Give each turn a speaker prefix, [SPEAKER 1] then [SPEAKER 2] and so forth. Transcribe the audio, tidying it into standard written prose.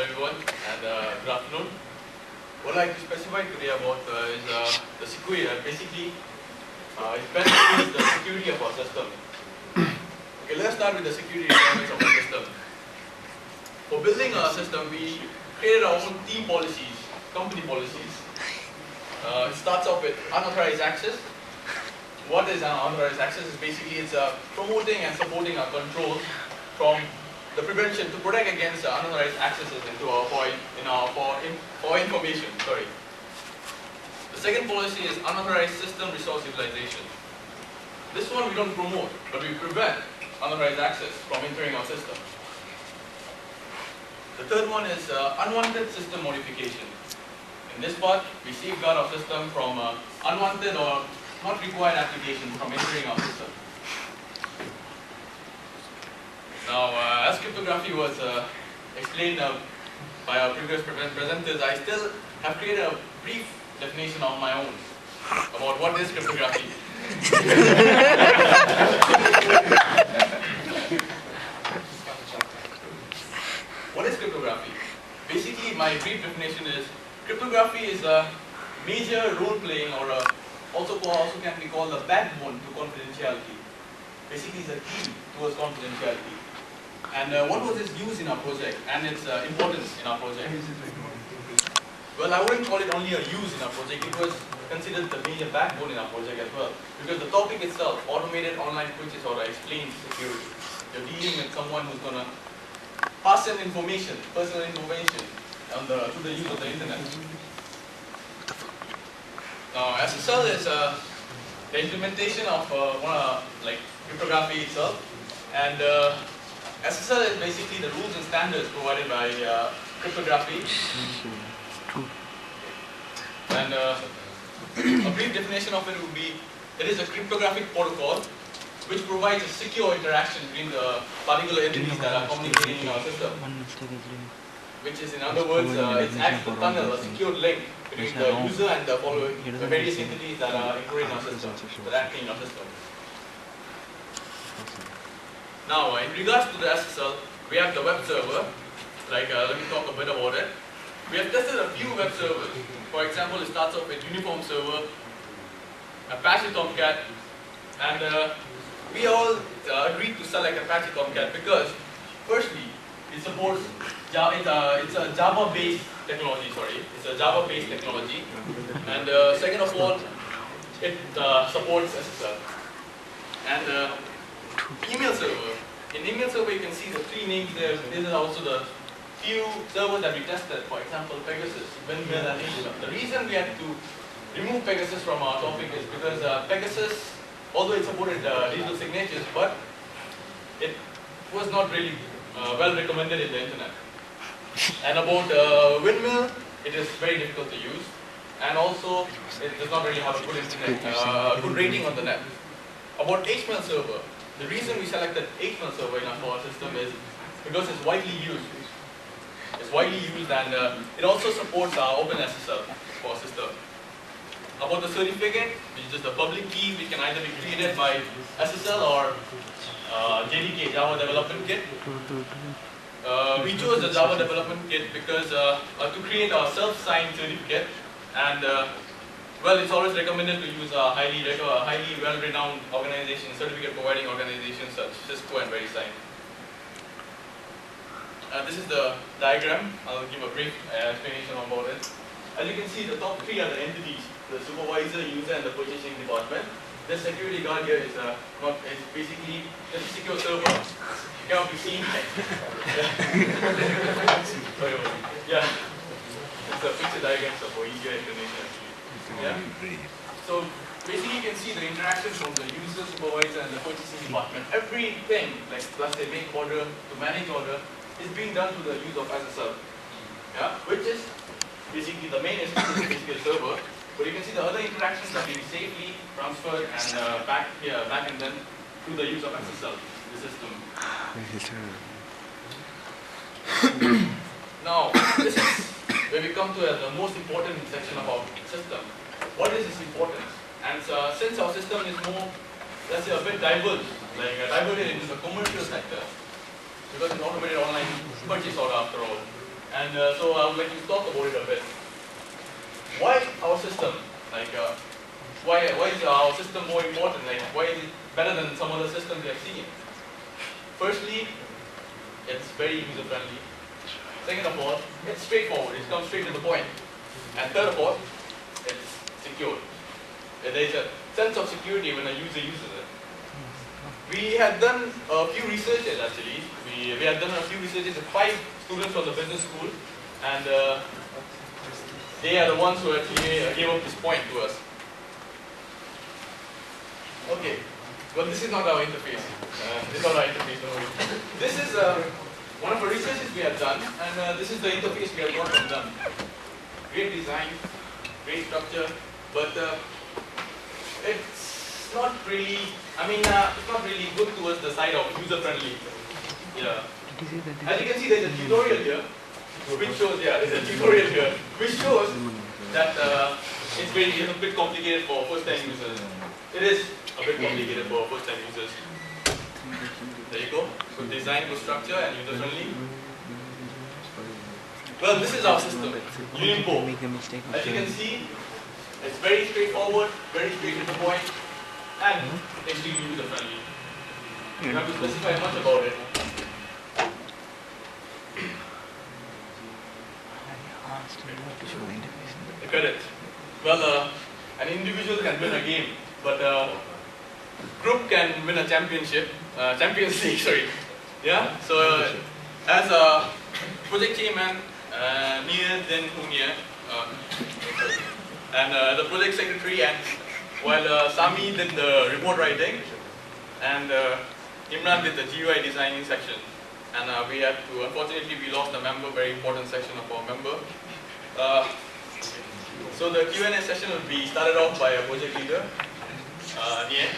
[SPEAKER 1] everyone, and good afternoon. What I'd like to specify today about is the security. Basically, it benefits the security of our system. Okay, let's start with the security requirements of our system. For building our system, we created our own team policies, company policies. It starts off with unauthorized access. What is unauthorized access? Is basically it's promoting and supporting our controls from the prevention to protect against unauthorized accesses into our for information. Sorry. The second policy is unauthorized system resource utilization. This one we don't promote, but we prevent unauthorized access from entering our system. The third one is unwanted system modification. In this part, we safeguard our system from unwanted or not required applications from entering our system. Now, as cryptography was explained by our previous presenters, I still have created a brief definition of my own about what is cryptography. What is cryptography? Basically, my brief definition is cryptography is a major role-playing or also can be called the backbone to confidentiality. Basically, it's a key towards confidentiality. And what was its use in our project and its importance in our project? Well, I wouldn't call it only a use in our project. It was considered the major backbone in our project as well. Because the topic itself, automated online purchase order, explains security. You're dealing with someone who's going to pass in information, personal information, through the use of the internet. Now, SSL is the implementation of cryptography itself, and SSL is basically the rules and standards provided by cryptography. And a brief definition of it would be: it is a cryptographic protocol which provides a secure interaction between the particular entities that are communicating in our system. Which is, in other words, it acts as a tunnel, a secured link between the user and the various entities that are included in our system, that are acting in our system. Now, in regards to the SSL, we have the web server. Let me talk a bit about it. We have tested a few web servers. For example, it starts off with Uniform Server, Apache Tomcat, and we all agreed to select Apache Tomcat because, firstly, it supports it's a Java-based technology. It's a Java-based technology, and second of all, it supports SSL. And email server. In email server, you can see the three names there. This is also the few servers that we tested. For example, Pegasus, Windmill, and HTML. The reason we had to remove Pegasus from our topic is because Pegasus, although it supported digital signatures, but it was not really well recommended in the internet. And about Windmill, it is very difficult to use, and also it does not really have a good internet, good rating on the net. About HTML server, the reason we selected HTML server in our system is because it's widely used. It's widely used, and it also supports our OpenSSL for our system. About the certificate, which is just a public key, which can either be created by SSL or JDK, Java Development Kit. We chose the Java Development Kit because to create a self-signed certificate, and well, it's always recommended to use a highly well-renowned organization, certificate-providing organizations such as Cisco and VeriSign. This is the diagram. I'll give a brief explanation about it. As you can see, the top three are the entities: the supervisor, user, and the purchasing department. This security guard here is basically just a secure server. It cannot be seen. Sorry. Yeah. It's a picture diagram for easier explanation. Yeah. So basically, you can see the interaction from the user, supervisor, and the purchasing department. Everything, like plus they make order to manage order, is being done through the use of SSL. Yeah, which is basically the main instance is basically a server. But you can see the other interactions that can be safely transferred and back and then through the use of SSL, the system. Now, this is where we come to the most important section of our system. What is its importance? And since our system is more, let's say, a bit diverged, diverted into the commercial sector, because it's automated online purchase order after all. And so I would like to talk about it a bit. Why our system? Like, why is our system more important? Like, why is it better than some other systems we have seen? Firstly, it's very user-friendly. Second of all, it's straightforward. It comes straight to the point. And third of all, it's secure. There is a sense of security when a user uses it. We had done a few researches actually. We had done a few researches with 5 students from the business school, and they are the ones who actually gave up this point to us. Okay, well, this is not our interface. This is not our interface. No. This is one of the researches we have done, and this is the interface we have got from them. Great design, great structure, but it's not really. I mean, it's not really good towards the side of user-friendly. Yeah. As you can see, there's a tutorial here, which shows. Yeah, there's a tutorial here, which shows that it's a bit complicated for first-time users. It is a bit complicated for first-time users. There you go. Good design, good structure, and user-friendly. Well, this is our system, Unimpo. As you can see, it's very straightforward, very straight to the point, and extremely user-friendly. You don't have to specify much about it. Correct. Well, an individual can win a game, but a group can win a championship, Champions League, sorry. Yeah. So, as a project chairman, then Hunia, and the project secretary, and while Sami did the report writing, and Imran did the GUI designing section, and we had to, unfortunately, we lost a member, very important section of our member. So the Q&A session will be started off by a project leader, Nia.